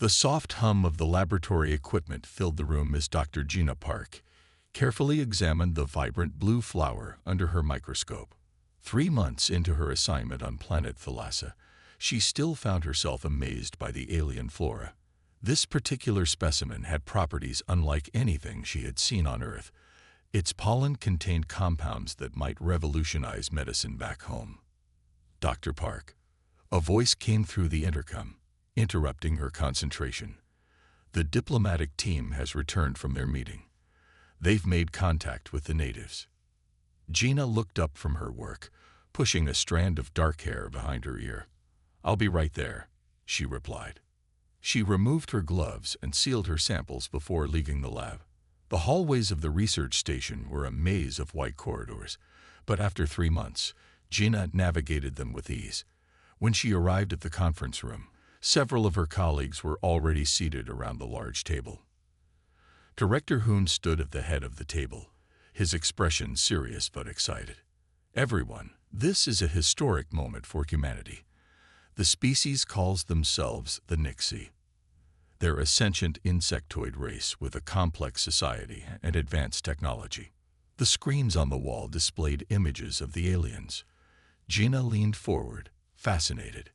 The soft hum of the laboratory equipment filled the room as Dr. Gina Park carefully examined the vibrant blue flower under her microscope. 3 months into her assignment on planet Thalassa, she still found herself amazed by the alien flora. This particular specimen had properties unlike anything she had seen on Earth. Its pollen contained compounds that might revolutionize medicine back home. Dr. Park. A voice came through the intercom, interrupting her concentration. The diplomatic team has returned from their meeting. They've made contact with the natives. Gina looked up from her work, pushing a strand of dark hair behind her ear. "I'll be right there," she replied. She removed her gloves and sealed her samples before leaving the lab. The hallways of the research station were a maze of white corridors, but after 3 months, Gina navigated them with ease. When she arrived at the conference room, several of her colleagues were already seated around the large table. Director Hoon stood at the head of the table, his expression serious but excited. "Everyone, this is a historic moment for humanity. The species calls themselves the Nixie. They're a sentient insectoid race with a complex society and advanced technology." The screens on the wall displayed images of the aliens. Gina leaned forward, fascinated.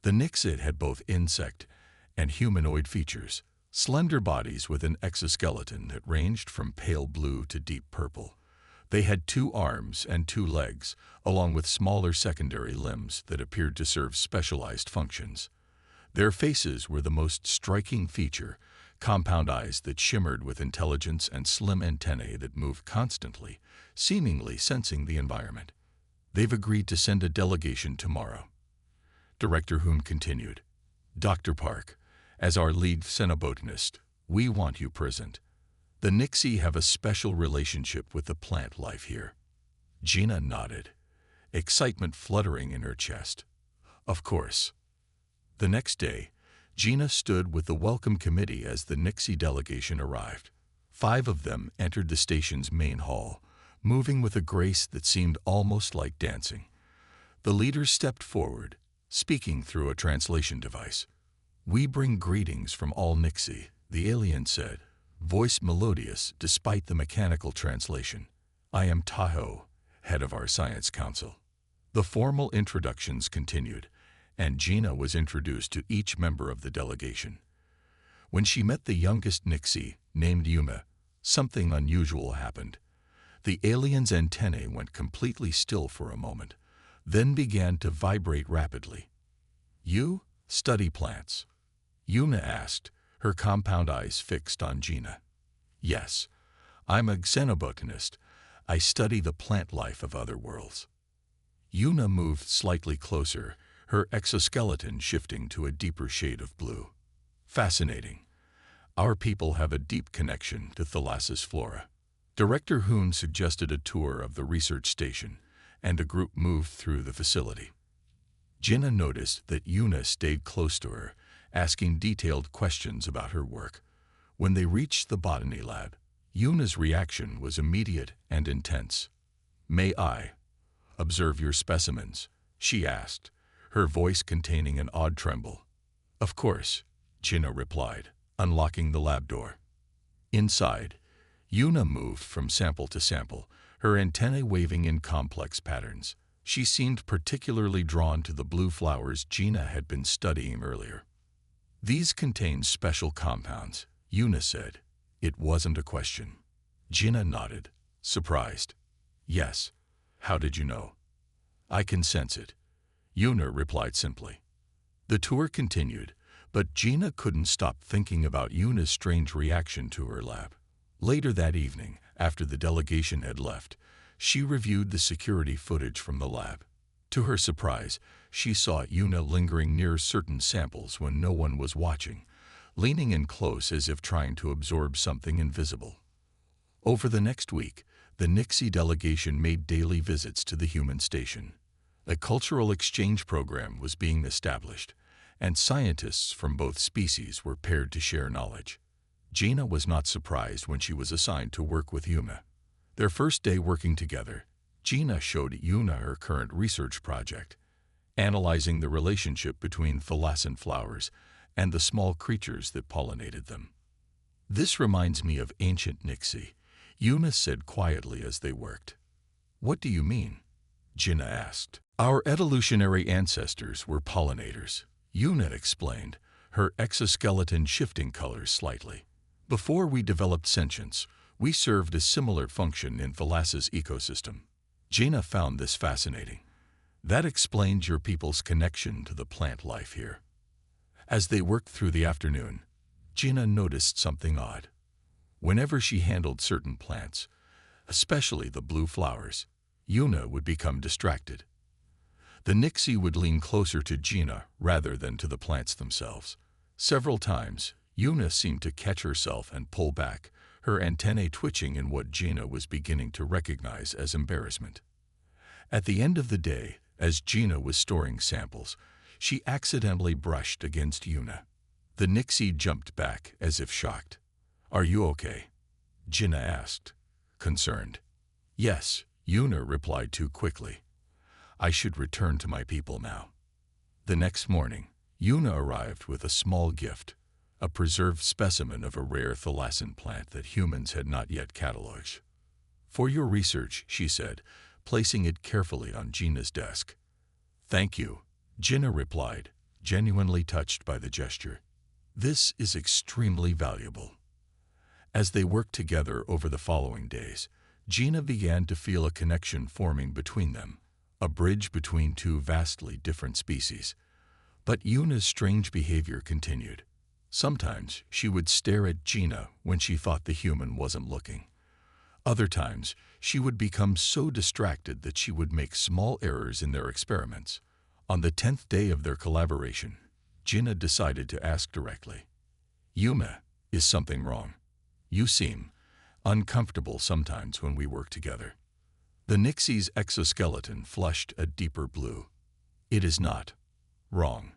The Nixid had both insect and humanoid features, slender bodies with an exoskeleton that ranged from pale blue to deep purple. They had 2 arms and 2 legs, along with smaller secondary limbs that appeared to serve specialized functions. Their faces were the most striking feature, compound eyes that shimmered with intelligence and slim antennae that moved constantly, seemingly sensing the environment. "They've agreed to send a delegation tomorrow." Director Hoon continued. "Dr. Park, as our lead xenobotanist, we want you present. The Nixie have a special relationship with the plant life here." Gina nodded, excitement fluttering in her chest. "Of course." The next day, Gina stood with the welcome committee as the Nixie delegation arrived. 5 of them entered the station's main hall, moving with a grace that seemed almost like dancing. The leaders stepped forward, speaking through a translation device. "We bring greetings from all Nixie," the alien said, voice melodious despite the mechanical translation. "I am Tahoe, head of our science council." The formal introductions continued, and Gina was introduced to each member of the delegation. When she met the youngest Nixie, named Yuma, something unusual happened. The alien's antennae went completely still for a moment, then began to vibrate rapidly. "You study plants?" Yuma asked, her compound eyes fixed on Gina. "Yes, I'm a xenobotanist. I study the plant life of other worlds." Yuna moved slightly closer, her exoskeleton shifting to a deeper shade of blue. "Fascinating. Our people have a deep connection to Thalassa's flora." Director Hoon suggested a tour of the research station, and a group moved through the facility. Gina noticed that Yuna stayed close to her, asking detailed questions about her work. When they reached the botany lab, Yuna's reaction was immediate and intense. "May I observe your specimens?" she asked, her voice containing an odd tremble. "Of course," Gina replied, unlocking the lab door. Inside, Yuna moved from sample to sample, her antennae waving in complex patterns. She seemed particularly drawn to the blue flowers Gina had been studying earlier. "These contain special compounds," Yuna said. It wasn't a question. Gina nodded, surprised. "Yes. How did you know?" "I can sense it," Yuna replied simply. The tour continued, but Gina couldn't stop thinking about Yuna's strange reaction to her lab. Later that evening, after the delegation had left, she reviewed the security footage from the lab. To her surprise, she saw Yuna lingering near certain samples when no one was watching, leaning in close as if trying to absorb something invisible. Over the next week, the Nixie delegation made daily visits to the human station. A cultural exchange program was being established, and scientists from both species were paired to share knowledge. Gina was not surprised when she was assigned to work with Yuma. Their first day working together, Gina showed Yuna her current research project, analyzing the relationship between thalassan flowers and the small creatures that pollinated them. "This reminds me of ancient Nixie," Yuna said quietly as they worked. "What do you mean?" Jinna asked. "Our evolutionary ancestors were pollinators," Yuna explained, her exoskeleton shifting colors slightly. "Before we developed sentience, we served a similar function in Thalassa's ecosystem." Jinna found this fascinating. "That explains your people's connection to the plant life here." As they worked through the afternoon, Jinna noticed something odd. Whenever she handled certain plants, especially the blue flowers, Yuna would become distracted. The Nixie would lean closer to Jinna rather than to the plants themselves. Several times, Yuna seemed to catch herself and pull back, her antennae twitching in what Jinna was beginning to recognize as embarrassment. At the end of the day, as Jinna was storing samples, she accidentally brushed against Yuna. The Nixie jumped back as if shocked. "Are you okay?" Jinna asked, concerned. "Yes," Yuna replied too quickly. "I should return to my people now." The next morning, Yuna arrived with a small gift, a preserved specimen of a rare thalassan plant that humans had not yet cataloged. "For your research," she said, placing it carefully on Jinna's desk. "Thank you," Jinna replied, genuinely touched by the gesture. "This is extremely valuable." As they worked together over the following days, Jinna began to feel a connection forming between them, a bridge between two vastly different species. But Yuna's strange behavior continued. Sometimes she would stare at Jinna when she thought the human wasn't looking. Other times, she would become so distracted that she would make small errors in their experiments. On the 10th day of their collaboration, Jinna decided to ask directly, "Yuna, is something wrong? You seem uncomfortable sometimes when we work together." The Nixie's exoskeleton flushed a deeper blue. "It is not wrong.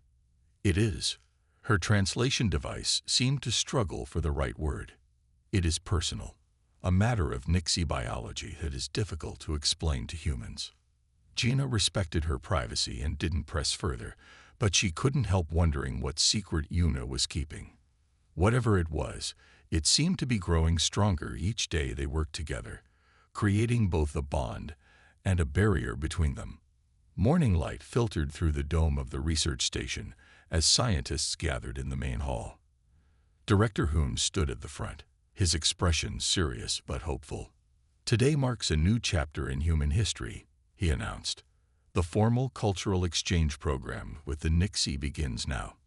It is." Her translation device seemed to struggle for the right word. "It is personal, a matter of Nixie biology that is difficult to explain to humans." Jinna respected her privacy and didn't press further, but she couldn't help wondering what secret Yuna was keeping. Whatever it was, it seemed to be growing stronger each day they worked together, creating both a bond and a barrier between them. Morning light filtered through the dome of the research station as scientists gathered in the main hall. Director Hoon stood at the front, his expression serious but hopeful. "Today marks a new chapter in human history," he announced. "The formal cultural exchange program with the Nixie begins now.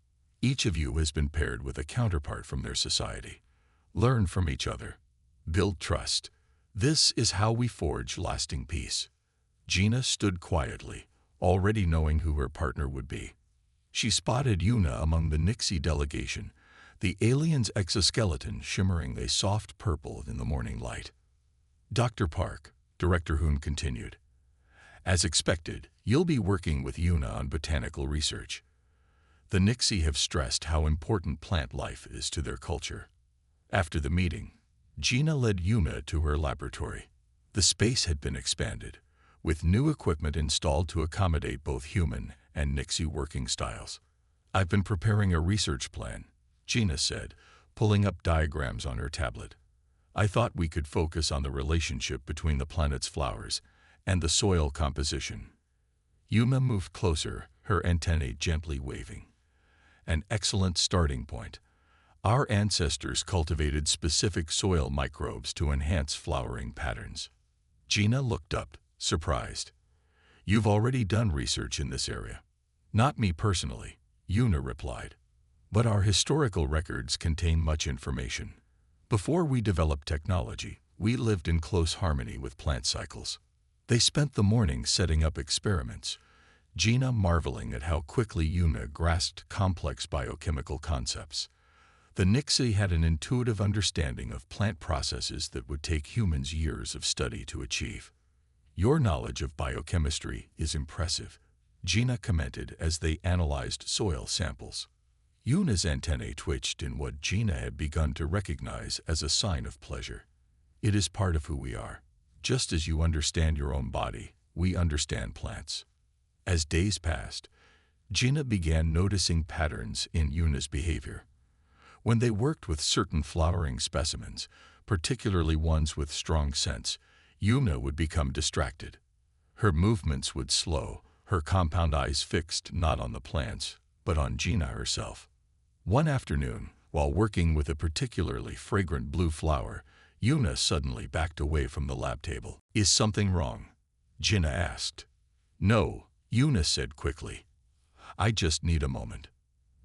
Each of you has been paired with a counterpart from their society. Learn from each other. Build trust. This is how we forge lasting peace." Jinna stood quietly, already knowing who her partner would be. She spotted Yuna among the Nixie delegation, the alien's exoskeleton shimmering a soft purple in the morning light. "Dr. Park," Director Hoon continued, "as expected, you'll be working with Yuna on botanical research. The Nixie have stressed how important plant life is to their culture." After the meeting, Jinna led Yuna to her laboratory. The space had been expanded, with new equipment installed to accommodate both human and Nixie working styles. "I've been preparing a research plan," Jinna said, pulling up diagrams on her tablet. "I thought we could focus on the relationship between the planet's flowers and the soil composition." Yuna moved closer, her antennae gently waving. "An excellent starting point. Our ancestors cultivated specific soil microbes to enhance flowering patterns." Jinna looked up, surprised. "You've already done research in this area." "Not me personally," Yuna replied. "But our historical records contain much information. Before we developed technology, we lived in close harmony with plant cycles." They spent the morning setting up experiments, Jinna marveling at how quickly Yuna grasped complex biochemical concepts. The Nixie had an intuitive understanding of plant processes that would take humans years of study to achieve. "Your knowledge of biochemistry is impressive," Jinna commented as they analyzed soil samples. Yuna's antennae twitched in what Jinna had begun to recognize as a sign of pleasure. "It is part of who we are. Just as you understand your own body, we understand plants." As days passed, Gina began noticing patterns in Yuna's behavior. When they worked with certain flowering specimens, particularly ones with strong scents, Yuna would become distracted. Her movements would slow, her compound eyes fixed not on the plants, but on Gina herself. One afternoon, while working with a particularly fragrant blue flower, Yuna suddenly backed away from the lab table. "Is something wrong?" Gina asked. "No," Yuna said quickly. "I just need a moment."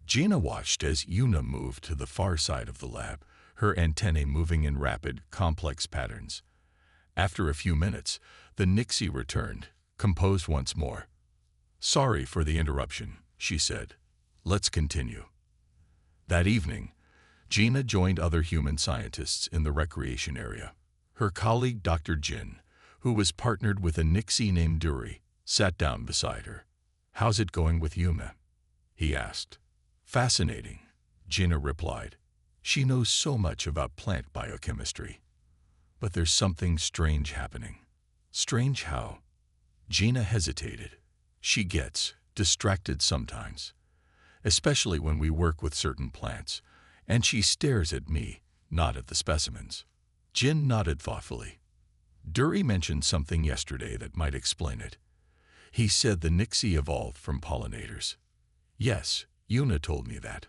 Gina watched as Yuna moved to the far side of the lab, her antennae moving in rapid, complex patterns. After a few minutes, the Nixie returned, composed once more. "Sorry for the interruption," she said. "Let's continue." That evening, Gina joined other human scientists in the recreation area. Her colleague Dr. Jin, who was partnered with a Nixie named Duri, sat down beside her. "How's it going with Yuma?" he asked. "Fascinating," Gina replied. "She knows so much about plant biochemistry. But there's something strange happening." "Strange how?" Gina hesitated. "She gets distracted sometimes, especially when we work with certain plants, and she stares at me, not at the specimens." Jin nodded thoughtfully. "Duri mentioned something yesterday that might explain it. He said the Nixie evolved from pollinators." "Yes, Yuna told me that."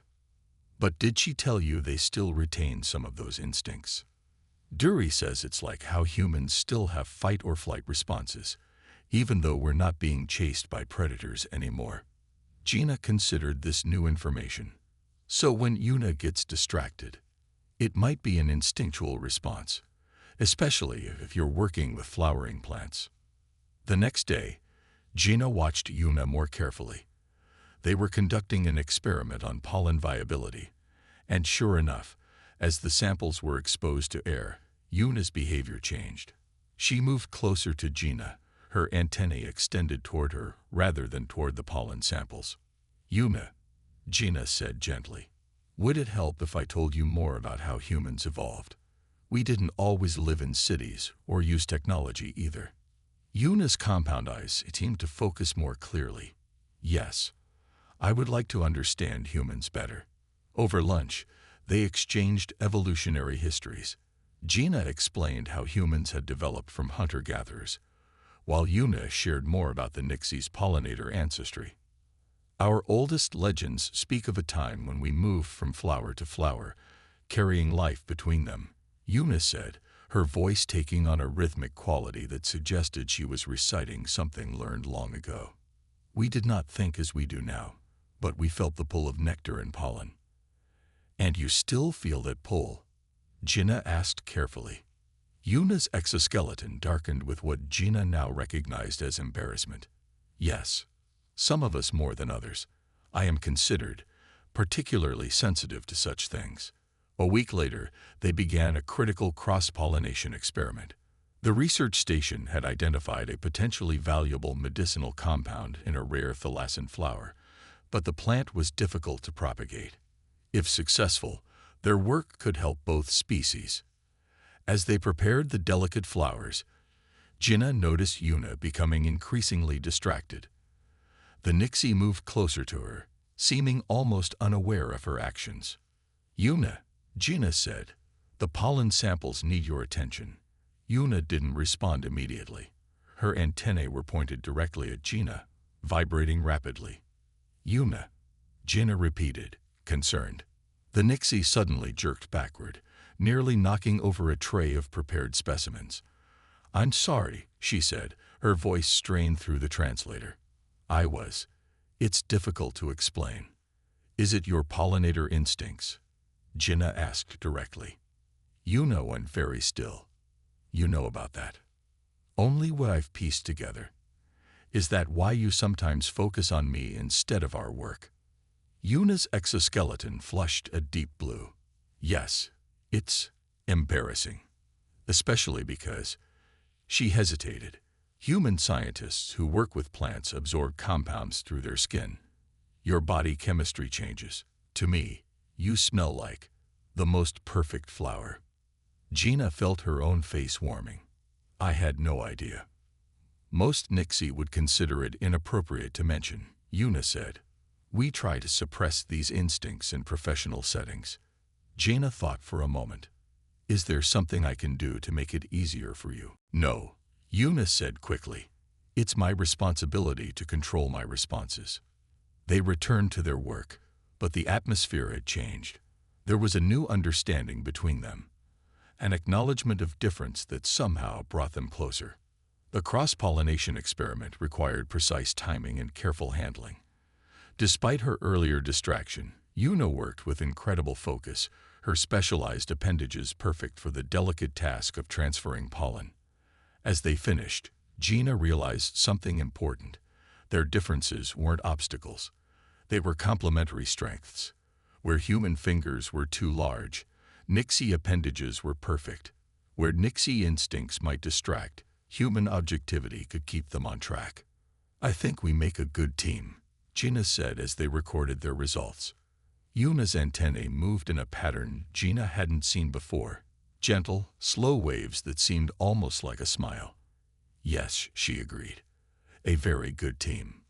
"But did she tell you they still retain some of those instincts?" "Duri says it's like how humans still have fight or flight responses, even though we're not being chased by predators anymore." Gina considered this new information. So when Yuna gets distracted, it might be an instinctual response, especially if you're working with flowering plants. The next day, Gina watched Yuna more carefully. They were conducting an experiment on pollen viability, and sure enough, as the samples were exposed to air, Yuna's behavior changed. She moved closer to Gina, her antennae extended toward her rather than toward the pollen samples. "Yuna," Gina said gently, "would it help if I told you more about how humans evolved? We didn't always live in cities or use technology either." Yuna's compound eyes seemed to focus more clearly. "Yes, I would like to understand humans better." Over lunch, they exchanged evolutionary histories. Gina explained how humans had developed from hunter-gatherers, while Yuna shared more about the Nixie's pollinator ancestry. "Our oldest legends speak of a time when we moved from flower to flower, carrying life between them," Yuna said, her voice taking on a rhythmic quality that suggested she was reciting something learned long ago. "We did not think as we do now, but we felt the pull of nectar and pollen." "And you still feel that pull?" Gina asked carefully. Yuna's exoskeleton darkened with what Gina now recognized as embarrassment. "Yes. Some of us more than others. I am considered particularly sensitive to such things." A week later, they began a critical cross-pollination experiment. The research station had identified a potentially valuable medicinal compound in a rare thalassin flower, but the plant was difficult to propagate. If successful, their work could help both species. As they prepared the delicate flowers, Gina noticed Yuna becoming increasingly distracted. The Nixie moved closer to her, seeming almost unaware of her actions. "Yuna," Gina said, "the pollen samples need your attention." Yuna didn't respond immediately. Her antennae were pointed directly at Gina, vibrating rapidly. "Yuna," Gina repeated, concerned. The Nixie suddenly jerked backward, nearly knocking over a tray of prepared specimens. "I'm sorry," she said, her voice strained through the translator. It's difficult to explain." "Is it your pollinator instincts?" Gina asked directly. Yuna went very still. "You know about that?" "Only what I've pieced together." "Is that why you sometimes focus on me instead of our work?" Yuna's exoskeleton flushed a deep blue. "Yes, it's embarrassing. Especially because..." She hesitated. "Human scientists who work with plants absorb compounds through their skin. Your body chemistry changes. To me, you smell like the most perfect flower." Gina felt her own face warming. "I had no idea." "Most Nixie would consider it inappropriate to mention," Yuna said. We try to suppress these instincts in professional settings. Jaina thought for a moment. Is there something I can do to make it easier for you? No, Yuna said quickly. It's my responsibility to control my responses. They returned to their work, but the atmosphere had changed. There was a new understanding between them, an acknowledgement of difference that somehow brought them closer. The cross-pollination experiment required precise timing and careful handling. Despite her earlier distraction, Yuna worked with incredible focus, her specialized appendages perfect for the delicate task of transferring pollen. As they finished, Gina realized something important. Their differences weren't obstacles. They were complementary strengths. Where human fingers were too large, Nixie appendages were perfect. Where Nixie instincts might distract, human objectivity could keep them on track. I think we make a good team, Gina said as they recorded their results. Yuna's antennae moved in a pattern Gina hadn't seen before, gentle, slow waves that seemed almost like a smile. Yes, she agreed. A very good team.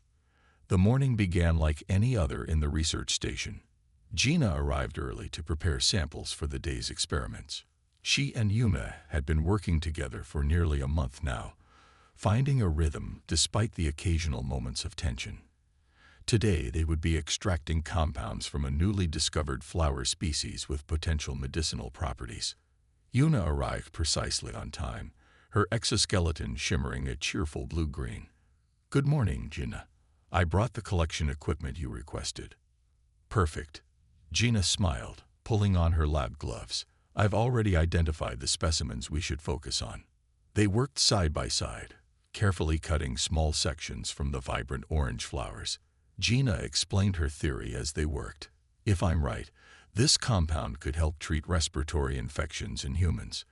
The morning began like any other in the research station. Gina arrived early to prepare samples for the day's experiments. She and Yuna had been working together for nearly a month now, finding a rhythm despite the occasional moments of tension. Today they would be extracting compounds from a newly discovered flower species with potential medicinal properties. Yuna arrived precisely on time, her exoskeleton shimmering a cheerful blue-green. Good morning, Gina. I brought the collection equipment you requested. Perfect. Gina smiled, pulling on her lab gloves. I've already identified the specimens we should focus on. They worked side by side, carefully cutting small sections from the vibrant orange flowers. Gina explained her theory as they worked. If I'm right, this compound could help treat respiratory infections in humans.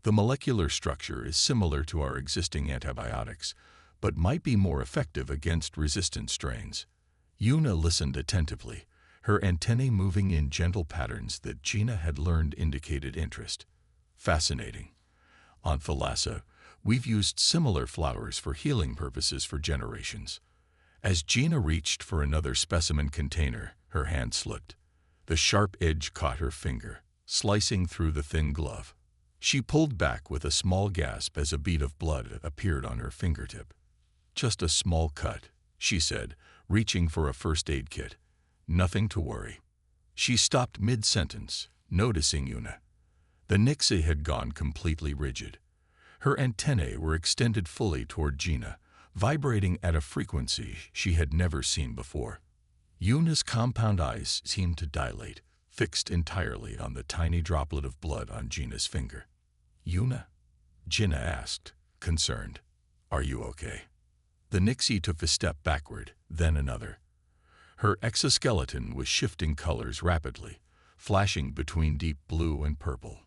The molecular structure is similar to our existing antibiotics, but might be more effective against resistant strains. Yuna listened attentively, her antennae moving in gentle patterns that Gina had learned indicated interest. Fascinating. On Thalassa, we've used similar flowers for healing purposes for generations. As Gina reached for another specimen container, her hand slipped. The sharp edge caught her finger, slicing through the thin glove. She pulled back with a small gasp as a bead of blood appeared on her fingertip. Just a small cut, she said, reaching for a first aid kit. Nothing to worry. She stopped mid-sentence, noticing Yuna. The Nixie had gone completely rigid. Her antennae were extended fully toward Gina, vibrating at a frequency she had never seen before. Yuna's compound eyes seemed to dilate, fixed entirely on the tiny droplet of blood on Gina's finger. Yuna? Gina asked, concerned. Are you okay? The Nixie took a step backward, then another. Her exoskeleton was shifting colors rapidly, flashing between deep blue and purple.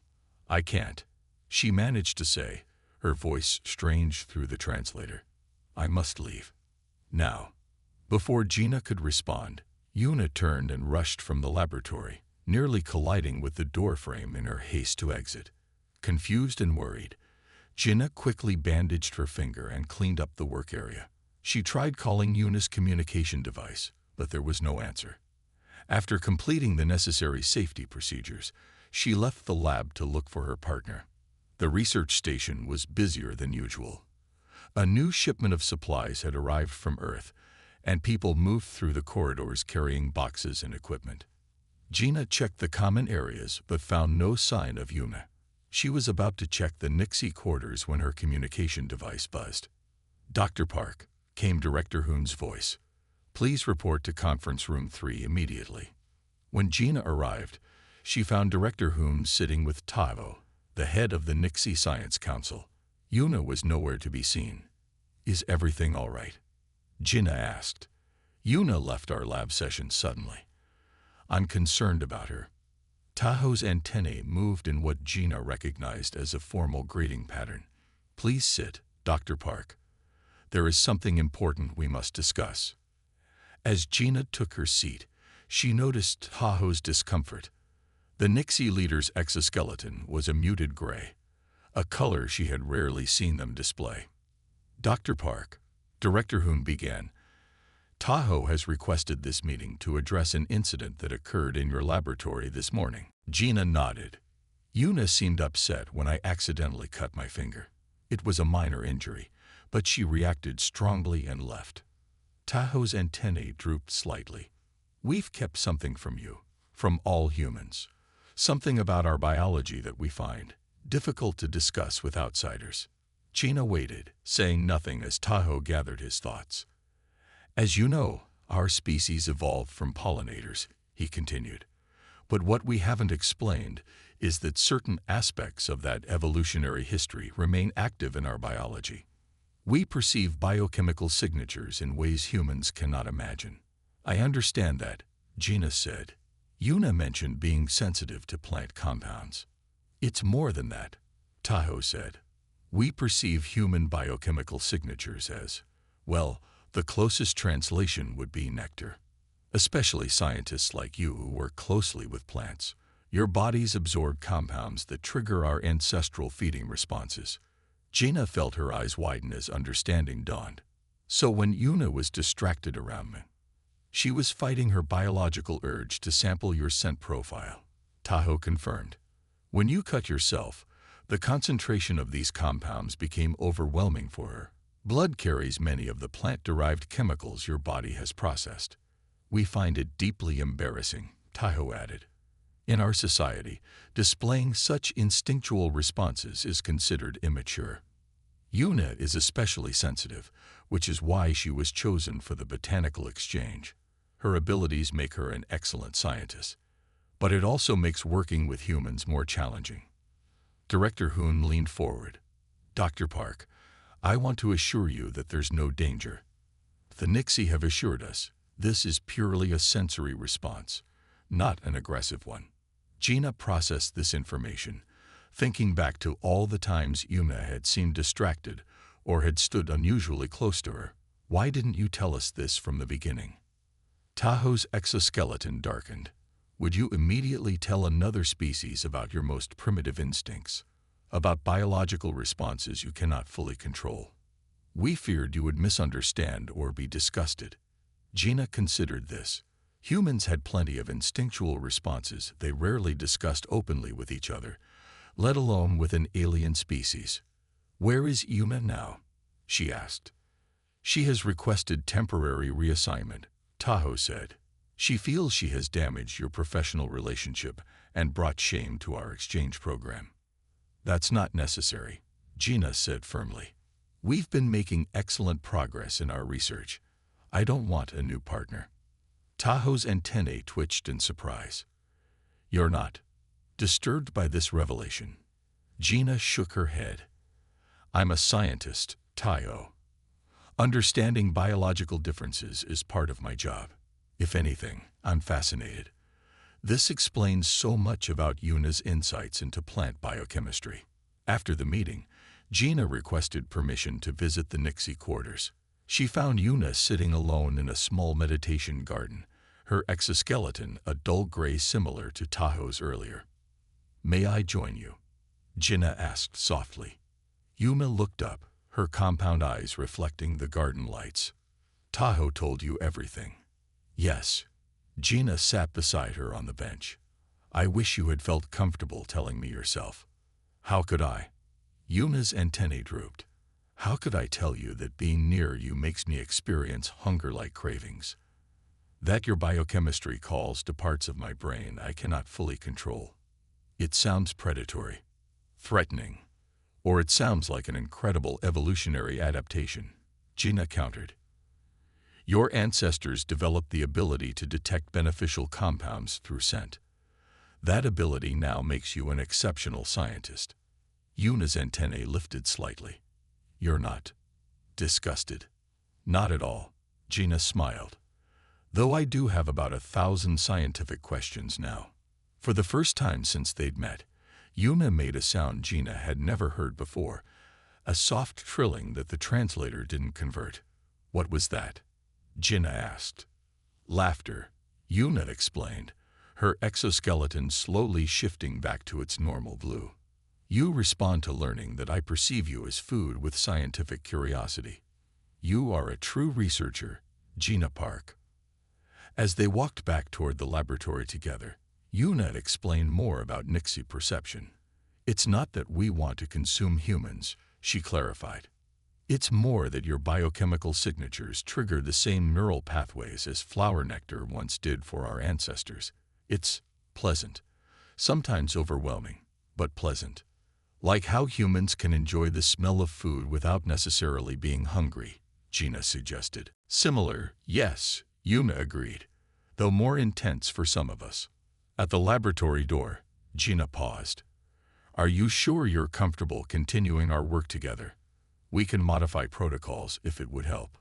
I can't, she managed to say, her voice strained through the translator. I must leave. Now. Before Gina could respond, Yuna turned and rushed from the laboratory, nearly colliding with the door frame in her haste to exit. Confused and worried, Gina quickly bandaged her finger and cleaned up the work area. She tried calling Yuna's communication device, but there was no answer. After completing the necessary safety procedures, she left the lab to look for her partner. The research station was busier than usual. A new shipment of supplies had arrived from Earth, and people moved through the corridors carrying boxes and equipment. Gina checked the common areas but found no sign of Yuna. She was about to check the Nixie quarters when her communication device buzzed. Dr. Park, came Director Hoon's voice. Please report to Conference Room 3 immediately. When Gina arrived, she found Director Hoon sitting with Tavo, the head of the Nixie Science Council. Yuna was nowhere to be seen. Is everything all right? Gina asked. Yuna left our lab session suddenly. I'm concerned about her. Tahoe's antennae moved in what Gina recognized as a formal greeting pattern. Please sit, Dr. Park. There is something important we must discuss. As Gina took her seat, she noticed Tahoe's discomfort. The Nixie leader's exoskeleton was a muted gray, a color she had rarely seen them display. Dr. Park, Director Hoon began. Tahoe has requested this meeting to address an incident that occurred in your laboratory this morning. Gina nodded. Yuna seemed upset when I accidentally cut my finger. It was a minor injury, but she reacted strongly and left. Tahoe's antennae drooped slightly. We've kept something from you, from all humans. Something about our biology that we find difficult to discuss with outsiders. Gina waited, saying nothing as Tahoe gathered his thoughts. As you know, our species evolved from pollinators, he continued. But what we haven't explained is that certain aspects of that evolutionary history remain active in our biology. We perceive biochemical signatures in ways humans cannot imagine. I understand that, Gina said. Yuna mentioned being sensitive to plant compounds. It's more than that, Tahoe said. We perceive human biochemical signatures as, well, the closest translation would be nectar. Especially scientists like you who work closely with plants. Your bodies absorb compounds that trigger our ancestral feeding responses. Gina felt her eyes widen as understanding dawned. So when Yuna was distracted around me, she was fighting her biological urge to sample your scent profile, Tahoe confirmed. When you cut yourself, the concentration of these compounds became overwhelming for her. Blood carries many of the plant-derived chemicals your body has processed. We find it deeply embarrassing, Tahoe added. In our society, displaying such instinctual responses is considered immature. Yuna is especially sensitive, which is why she was chosen for the botanical exchange. Her abilities make her an excellent scientist, but it also makes working with humans more challenging. Director Hoon leaned forward. Dr. Park, I want to assure you that there's no danger. The Nixie have assured us this is purely a sensory response, not an aggressive one. Gina processed this information, thinking back to all the times Yuna had seemed distracted or had stood unusually close to her. Why didn't you tell us this from the beginning? Tahoe's exoskeleton darkened. Would you immediately tell another species about your most primitive instincts, about biological responses you cannot fully control? We feared you would misunderstand or be disgusted. Gina considered this. Humans had plenty of instinctual responses they rarely discussed openly with each other, let alone with an alien species. Where is Yuna now? She asked. She has requested temporary reassignment, Tahoe said. She feels she has damaged your professional relationship and brought shame to our exchange program. That's not necessary, Gina said firmly. We've been making excellent progress in our research. I don't want a new partner. Tahoe's antennae twitched in surprise. You're not disturbed by this revelation? Gina shook her head. I'm a scientist, Tahoe. Understanding biological differences is part of my job. If anything, I'm fascinated. This explains so much about Yuna's insights into plant biochemistry. After the meeting, Gina requested permission to visit the Nixie quarters. She found Yuna sitting alone in a small meditation garden, her exoskeleton a dull gray similar to Tahoe's earlier. May I join you? Gina asked softly. Yuna looked up, her compound eyes reflecting the garden lights. Tahoe told you everything. Yes. Gina sat beside her on the bench. I wish you had felt comfortable telling me yourself. How could I? Yuna's antennae drooped. How could I tell you that being near you makes me experience hunger-like cravings? That your biochemistry calls to parts of my brain I cannot fully control. It sounds predatory, threatening, or it sounds like an incredible evolutionary adaptation, Gina countered. Your ancestors developed the ability to detect beneficial compounds through scent. That ability now makes you an exceptional scientist. Yuna's antennae lifted slightly. You're not disgusted? Not at all, Gina smiled. Though I do have about 1,000 scientific questions now. For the first time since they'd met, Yuna made a sound Gina had never heard before, a soft trilling that the translator didn't convert. What was that? Gina asked. Laughter, Yuna explained, her exoskeleton slowly shifting back to its normal blue. You respond to learning that I perceive you as food with scientific curiosity. You are a true researcher, Gina Park. As they walked back toward the laboratory together, Yuna explained more about Nixie perception. It's not that we want to consume humans, she clarified. It's more that your biochemical signatures trigger the same neural pathways as flower nectar once did for our ancestors. It's pleasant, sometimes overwhelming, but pleasant. Like how humans can enjoy the smell of food without necessarily being hungry, Gina suggested. Similar, yes, Yuna agreed, though more intense for some of us. At the laboratory door, Gina paused. Are you sure you're comfortable continuing our work together? We can modify protocols if it would help.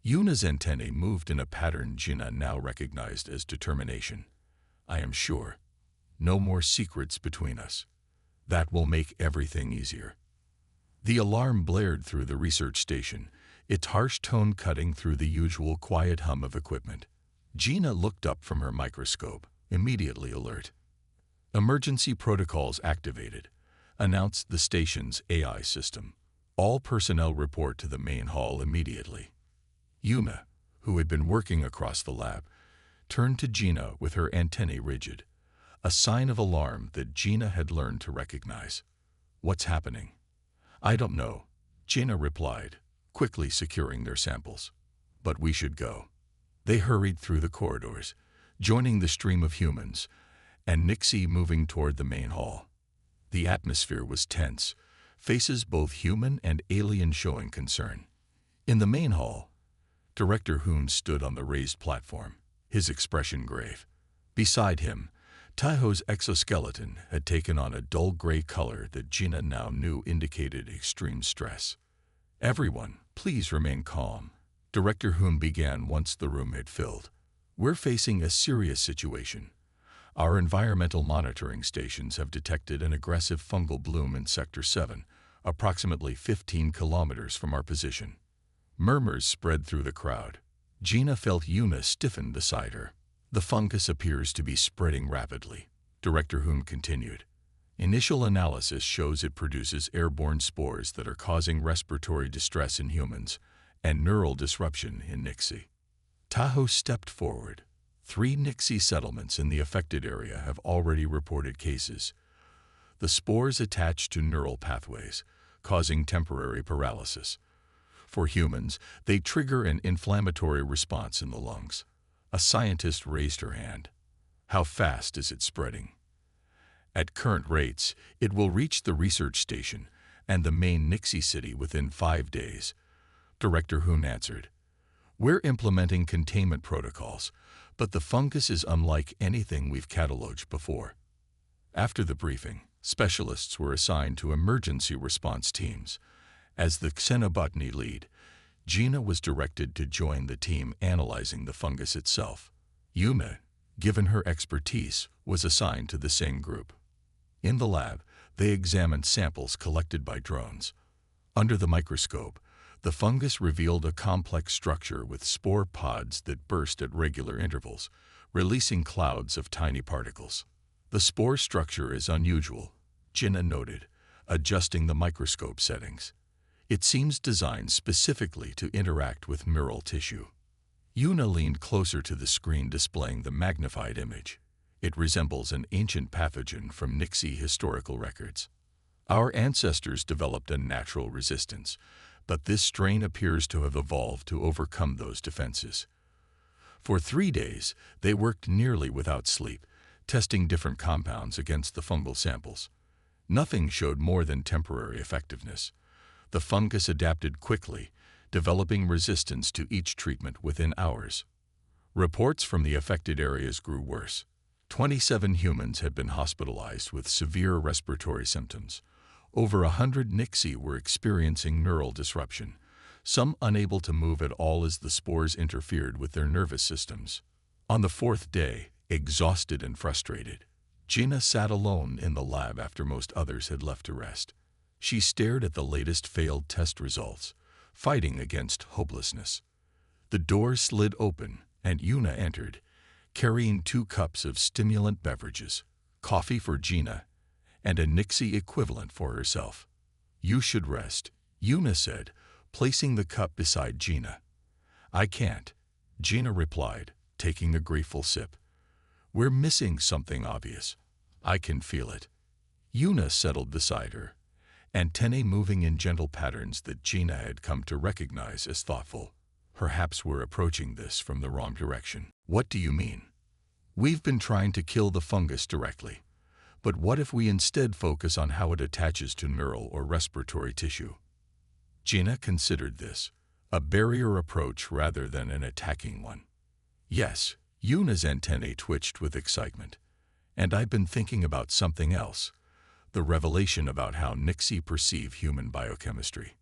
Yuna's antennae moved in a pattern Gina now recognized as determination. I am sure. No more secrets between us. That will make everything easier. The alarm blared through the research station, its harsh tone cutting through the usual quiet hum of equipment. Gina looked up from her microscope, immediately alert. Emergency protocols activated, announced the station's AI system. All personnel report to the main hall immediately. Yuna, who had been working across the lab, turned to Gina with her antennae rigid, a sign of alarm that Gina had learned to recognize. What's happening? I don't know, Gina replied, quickly securing their samples. But we should go. They hurried through the corridors, joining the stream of humans, and Nixie moving toward the main hall. The atmosphere was tense, faces both human and alien showing concern. In the main hall, Director Hoon stood on the raised platform, his expression grave. Beside him, Taiho's exoskeleton had taken on a dull gray color that Gina now knew indicated extreme stress. Everyone, please remain calm, Director Hoon began once the room had filled. We're facing a serious situation. Our environmental monitoring stations have detected an aggressive fungal bloom in Sector 7, approximately 15 kilometers from our position. Murmurs spread through the crowd. Gina felt Yuna stiffen beside her. The fungus appears to be spreading rapidly, Director Hoon continued. Initial analysis shows it produces airborne spores that are causing respiratory distress in humans and neural disruption in Nixie. Tahoe stepped forward. 3 Nixie settlements in the affected area have already reported cases. The spores attach to neural pathways, causing temporary paralysis. For humans, they trigger an inflammatory response in the lungs. A scientist raised her hand. How fast is it spreading? At current rates, it will reach the research station and the main Nixie city within 5 days, Director Hoon answered. We're implementing containment protocols, but the fungus is unlike anything we've cataloged before. After the briefing, specialists were assigned to emergency response teams. As the xenobotany lead, Gina was directed to join the team analyzing the fungus itself. Yuna, given her expertise, was assigned to the same group. In the lab, they examined samples collected by drones. Under the microscope, the fungus revealed a complex structure with spore pods that burst at regular intervals, releasing clouds of tiny particles. The spore structure is unusual, Gina noted, adjusting the microscope settings. It seems designed specifically to interact with mural tissue. Yuna leaned closer to the screen displaying the magnified image. It resembles an ancient pathogen from Nixie historical records. Our ancestors developed a natural resistance, but this strain appears to have evolved to overcome those defenses. For 3 days, they worked nearly without sleep, testing different compounds against the fungal samples. Nothing showed more than temporary effectiveness. The fungus adapted quickly, developing resistance to each treatment within hours. Reports from the affected areas grew worse. 27 humans had been hospitalized with severe respiratory symptoms. Over 100 Nixie were experiencing neural disruption, some unable to move at all as the spores interfered with their nervous systems. On the 4th day, exhausted and frustrated, Gina sat alone in the lab after most others had left to rest. She stared at the latest failed test results, fighting against hopelessness. The door slid open, and Yuna entered, carrying 2 cups of stimulant beverages, coffee for Gina, and a Nixie equivalent for herself. You should rest, Yuna said, placing the cup beside Gina. I can't, Gina replied, taking a grateful sip. We're missing something obvious. I can feel it. Yuna settled beside her, antennae moving in gentle patterns that Gina had come to recognize as thoughtful. Perhaps we're approaching this from the wrong direction. What do you mean? We've been trying to kill the fungus directly. But what if we instead focus on how it attaches to neural or respiratory tissue? Gina considered this, a barrier approach rather than an attacking one. Yes, Yuna's antennae twitched with excitement. And I've been thinking about something else, the revelation about how Nixie perceive human biochemistry.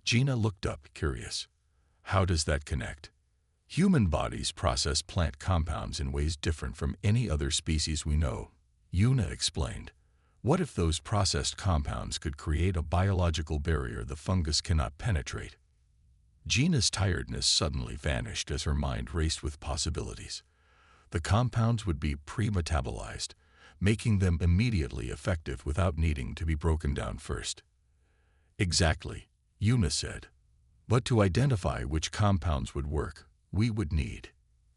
Gina looked up, curious. How does that connect? Human bodies process plant compounds in ways different from any other species we know, Yuna explained. What if those processed compounds could create a biological barrier the fungus cannot penetrate? Gina's tiredness suddenly vanished as her mind raced with possibilities. The compounds would be pre-metabolized, making them immediately effective without needing to be broken down first. Exactly, Yuna said. But to identify which compounds would work, we would need.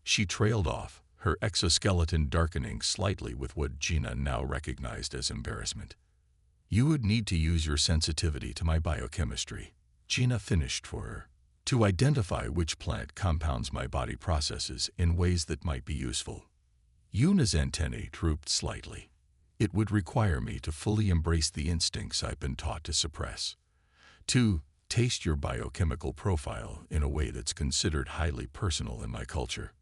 She trailed off, her exoskeleton darkening slightly with what Gina now recognized as embarrassment. You would need to use your sensitivity to my biochemistry, Gina finished for her, to identify which plant compounds my body processes in ways that might be useful. Yuna's antennae drooped slightly. It would require me to fully embrace the instincts I've been taught to suppress. To taste your biochemical profile in a way that's considered highly personal in my culture.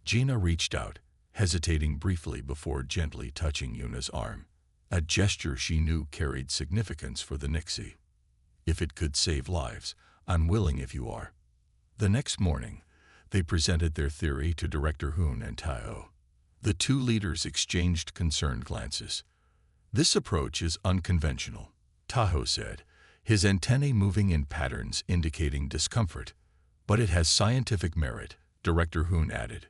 Gina reached out, hesitating briefly before gently touching Yuna's arm, a gesture she knew carried significance for the Nixie. If it could save lives, I'm willing if you are. The next morning, they presented their theory to Director Hoon and Tayo. The two leaders exchanged concerned glances. This approach is unconventional, Taho said, his antennae moving in patterns indicating discomfort. But it has scientific merit, Director Hoon added.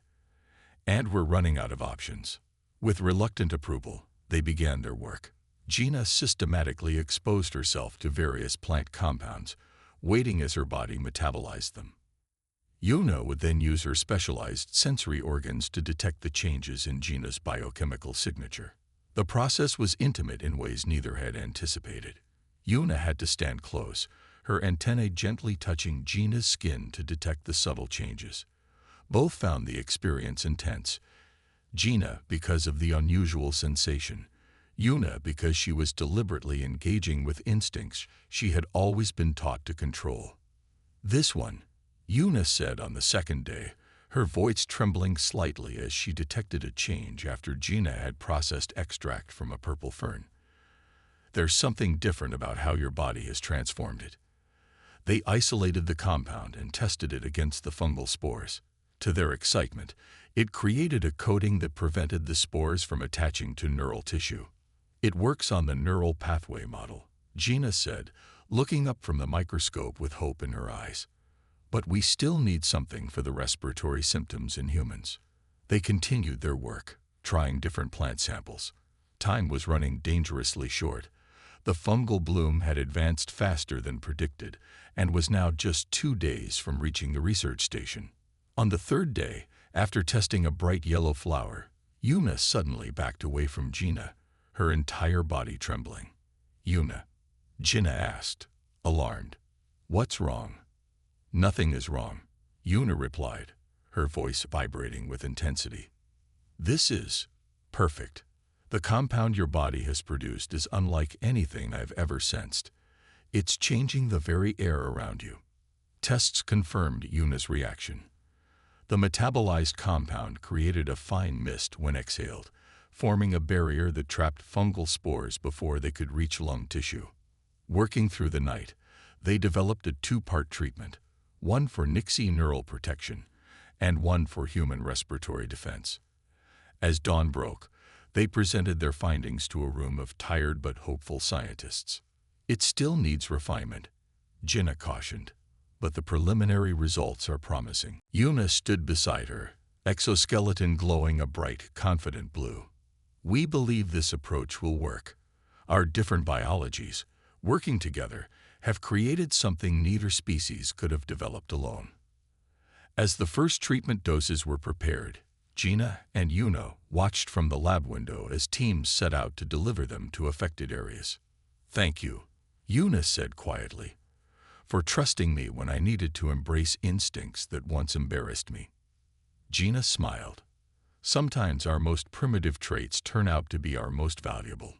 And we're running out of options. With reluctant approval, they began their work. Gina systematically exposed herself to various plant compounds, waiting as her body metabolized them. Yuna would then use her specialized sensory organs to detect the changes in Gina's biochemical signature. The process was intimate in ways neither had anticipated. Yuna had to stand close, her antennae gently touching Gina's skin to detect the subtle changes. Both found the experience intense. Gina because of the unusual sensation, Yuna because she was deliberately engaging with instincts she had always been taught to control. This one, Yuna said on the second day, her voice trembling slightly as she detected a change after Gina had processed extract from a purple fern. There's something different about how your body has transformed it. They isolated the compound and tested it against the fungal spores. To their excitement, it created a coating that prevented the spores from attaching to neural tissue. It works on the neural pathway model, Gina said, looking up from the microscope with hope in her eyes. But we still need something for the respiratory symptoms in humans. They continued their work, trying different plant samples. Time was running dangerously short. The fungal bloom had advanced faster than predicted and was now just 2 days from reaching the research station. On the third day, after testing a bright yellow flower, Yuna suddenly backed away from Gina, her entire body trembling. Yuna, Gina asked, alarmed. What's wrong? Nothing is wrong, Yuna replied, her voice vibrating with intensity. This is perfect. The compound your body has produced is unlike anything I've ever sensed. It's changing the very air around you. Tests confirmed Yuna's reaction. The metabolized compound created a fine mist when exhaled, forming a barrier that trapped fungal spores before they could reach lung tissue. Working through the night, they developed a 2-part treatment, one for Nixie neural protection and one for human respiratory defense. As dawn broke, they presented their findings to a room of tired but hopeful scientists. It still needs refinement, Gina cautioned, but the preliminary results are promising. Yuna stood beside her, exoskeleton glowing a bright, confident blue. We believe this approach will work. Our different biologies, working together, have created something neither species could have developed alone. As the first treatment doses were prepared, Gina and Yuna watched from the lab window as teams set out to deliver them to affected areas. "Thank you," Yuna said quietly, "for trusting me when I needed to embrace instincts that once embarrassed me." Gina smiled. Sometimes our most primitive traits turn out to be our most valuable.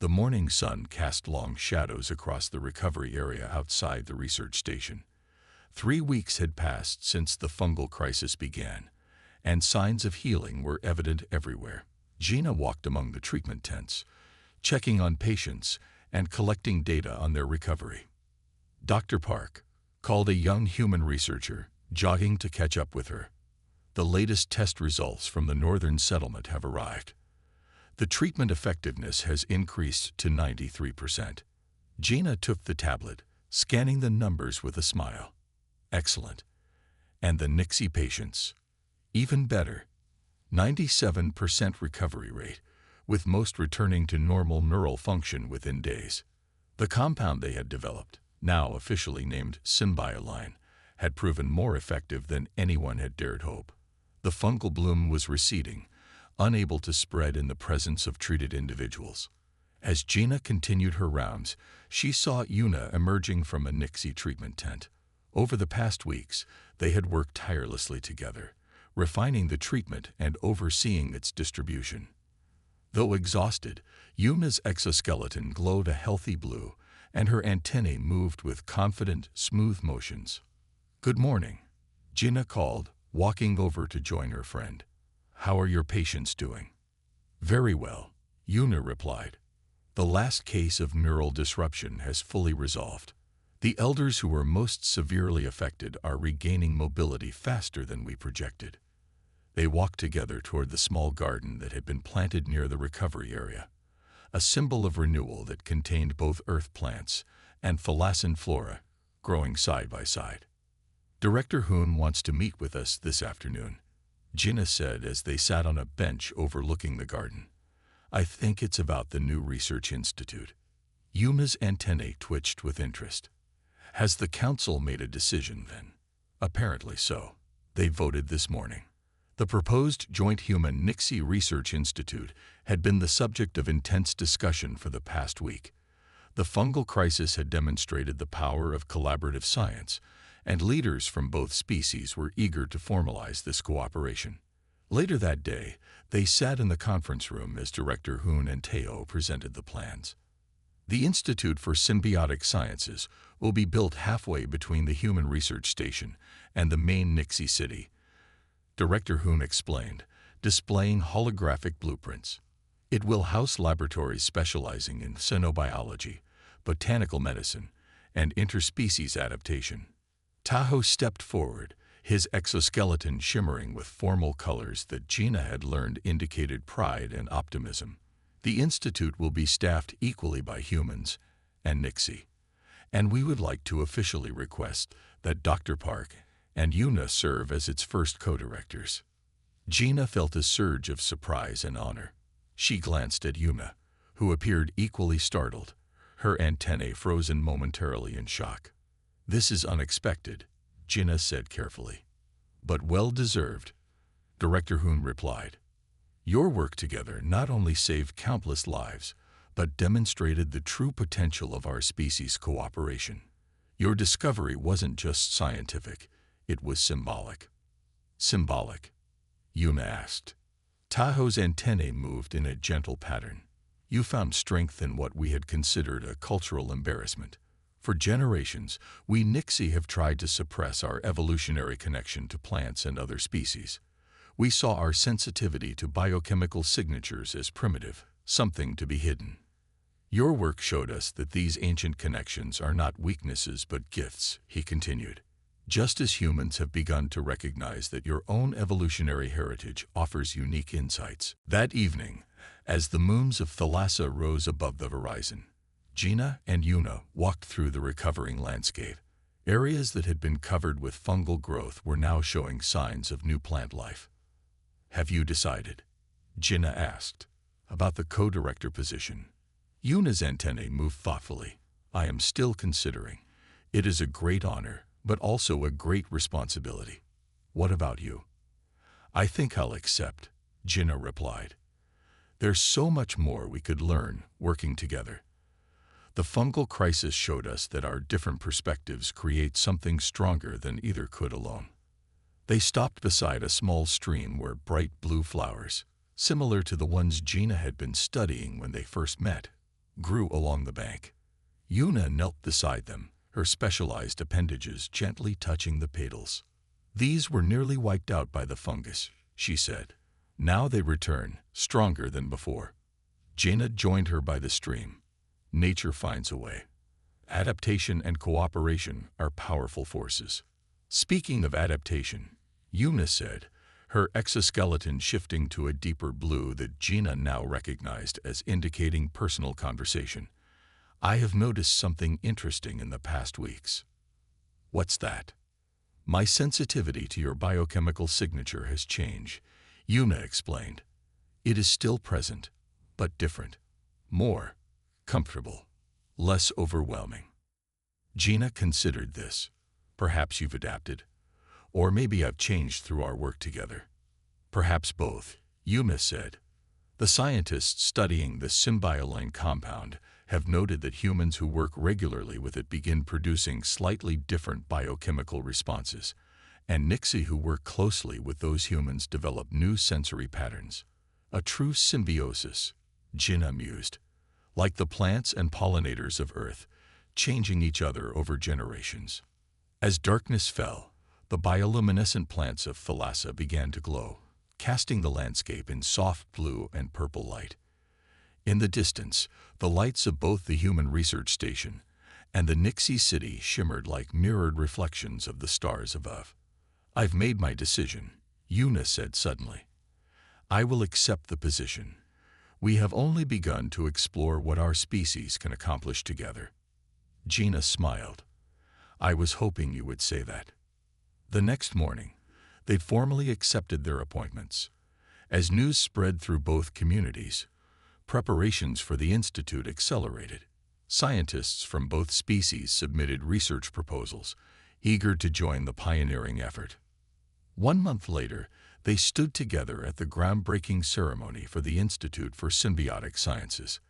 The morning sun cast long shadows across the recovery area outside the research station. 3 weeks had passed since the fungal crisis began, and signs of healing were evident everywhere. Gina walked among the treatment tents, checking on patients and collecting data on their recovery. Dr. Park called a young human researcher, jogging to catch up with her. The latest test results from the northern settlement have arrived. The treatment effectiveness has increased to 93%. Gina took the tablet, scanning the numbers with a smile. "Excellent. And the Nixie patients? Even better. 97% recovery rate, with most returning to normal neural function within days." The compound they had developed, now officially named Symbioline, had proven more effective than anyone had dared hope. The fungal bloom was receding, unable to spread in the presence of treated individuals. As Gina continued her rounds, she saw Yuna emerging from a Nixie treatment tent. Over the past weeks, they had worked tirelessly together, refining the treatment and overseeing its distribution. Though exhausted, Yuna's exoskeleton glowed a healthy blue, and her antennae moved with confident, smooth motions. "Good morning," Gina called, walking over to join her friend. "How are your patients doing?" "Very well," Yuna replied. "The last case of neural disruption has fully resolved. The elders who were most severely affected are regaining mobility faster than we projected." They walked together toward the small garden that had been planted near the recovery area, a symbol of renewal that contained both earth plants and thalassan flora growing side by side. "Director Hoon wants to meet with us this afternoon," Gina said as they sat on a bench overlooking the garden. "I think it's about the new research institute." Yuna's antennae twitched with interest. "Has the council made a decision then?" "Apparently so. They voted this morning." The proposed joint human Nixie Research Institute had been the subject of intense discussion for the past week. The fungal crisis had demonstrated the power of collaborative science, and leaders from both species were eager to formalize this cooperation. Later that day, they sat in the conference room as Director Hoon and Teo presented the plans. The Institute for Symbiotic Sciences will be built halfway between the Human Research Station and the main Nixie city, Director Hoon explained, displaying holographic blueprints. "It will house laboratories specializing in xenobiology, botanical medicine, and interspecies adaptation." Tahoe stepped forward, his exoskeleton shimmering with formal colors that Gina had learned indicated pride and optimism. "The institute will be staffed equally by humans and Nixie, and we would like to officially request that Dr. Park and Yuna serve as its first co-directors." Gina felt a surge of surprise and honor. She glanced at Yuna, who appeared equally startled, her antennae frozen momentarily in shock. "This is unexpected," Gina said carefully. "But well-deserved," Director Hoon replied. "Your work together not only saved countless lives, but demonstrated the true potential of our species' cooperation. Your discovery wasn't just scientific, it was symbolic." "Symbolic?" Yuna asked. Tahoe's antennae moved in a gentle pattern. "You found strength in what we had considered a cultural embarrassment. For generations, we Nixie have tried to suppress our evolutionary connection to plants and other species. We saw our sensitivity to biochemical signatures as primitive, something to be hidden. Your work showed us that these ancient connections are not weaknesses but gifts," he continued. "Just as humans have begun to recognize that your own evolutionary heritage offers unique insights." That evening, as the moons of Thalassa rose above the horizon, Gina and Yuna walked through the recovering landscape. Areas that had been covered with fungal growth were now showing signs of new plant life. "Have you decided?" Gina asked. "About the co-director position?" Yuna's antennae moved thoughtfully. "I am still considering. It is a great honor, but also a great responsibility." What about you? I think I'll accept, Gina replied. There's so much more we could learn working together. The fungal crisis showed us that our different perspectives create something stronger than either could alone. They stopped beside a small stream where bright blue flowers, similar to the ones Gina had been studying when they first met, grew along the bank. Yuna knelt beside them, her specialized appendages gently touching the petals. These were nearly wiped out by the fungus, she said. Now they return, stronger than before. Gina joined her by the stream. Nature finds a way. Adaptation and cooperation are powerful forces. Speaking of adaptation, Yuna said, her exoskeleton shifting to a deeper blue that Gina now recognized as indicating personal conversation. I have noticed something interesting in the past weeks. What's that? My sensitivity to your biochemical signature has changed, Yuna explained. It is still present, but different. More comfortable, less overwhelming. Gina considered this. Perhaps you've adapted. Or maybe I've changed through our work together. Perhaps both, Yuna said. The scientists studying the symbioline compound have noted that humans who work regularly with it begin producing slightly different biochemical responses, and Nixie who work closely with those humans develop new sensory patterns. A true symbiosis, Gina mused, like the plants and pollinators of Earth, changing each other over generations. As darkness fell, the bioluminescent plants of Thalassa began to glow, casting the landscape in soft blue and purple light. In the distance, the lights of both the human research station and the Nixie city shimmered like mirrored reflections of the stars above. I've made my decision, Yuna said suddenly. I will accept the position. We have only begun to explore what our species can accomplish together. Gina smiled. I was hoping you would say that. The next morning, they'd formally accepted their appointments. As news spread through both communities, preparations for the institute accelerated. Scientists from both species submitted research proposals, eager to join the pioneering effort. 1 month later, they stood together at the groundbreaking ceremony for the Institute for Symbiotic Sciences.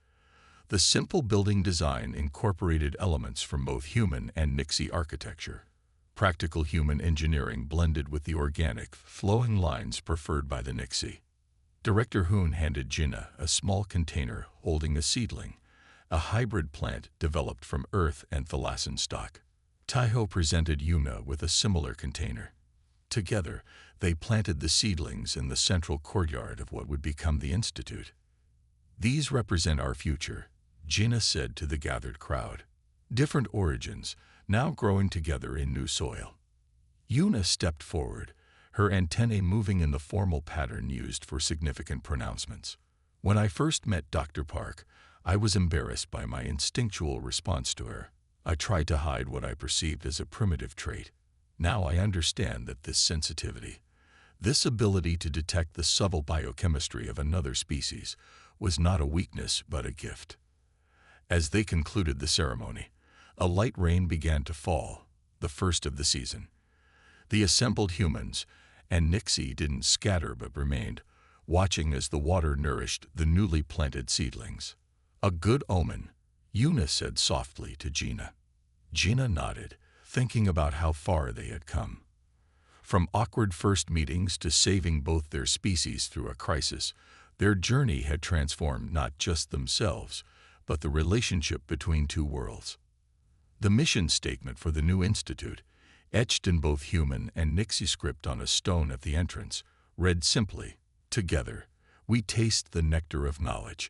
The simple building design incorporated elements from both human and Nixie architecture. Practical human engineering blended with the organic, flowing lines preferred by the Nixie. Director Hoon handed Gina a small container holding a seedling, a hybrid plant developed from earth and thalassan stock. Taiho presented Yuna with a similar container. Together, they planted the seedlings in the central courtyard of what would become the Institute. These represent our future, Gina said to the gathered crowd. Different origins, now growing together in new soil. Yuna stepped forward, her antennae moving in the formal pattern used for significant pronouncements. When I first met Dr. Park, I was embarrassed by my instinctual response to her. I tried to hide what I perceived as a primitive trait. Now I understand that this sensitivity, this ability to detect the subtle biochemistry of another species, was not a weakness but a gift. As they concluded the ceremony, a light rain began to fall, the first of the season. The assembled humans and Nixie didn't scatter but remained, watching as the water nourished the newly planted seedlings. A good omen, Yuna said softly to Gina. Gina nodded, thinking about how far they had come. From awkward first meetings to saving both their species through a crisis, their journey had transformed not just themselves, but the relationship between two worlds. The mission statement for the new institute, etched in both human and Nixie script on a stone at the entrance, read simply, "Together, we taste the nectar of knowledge."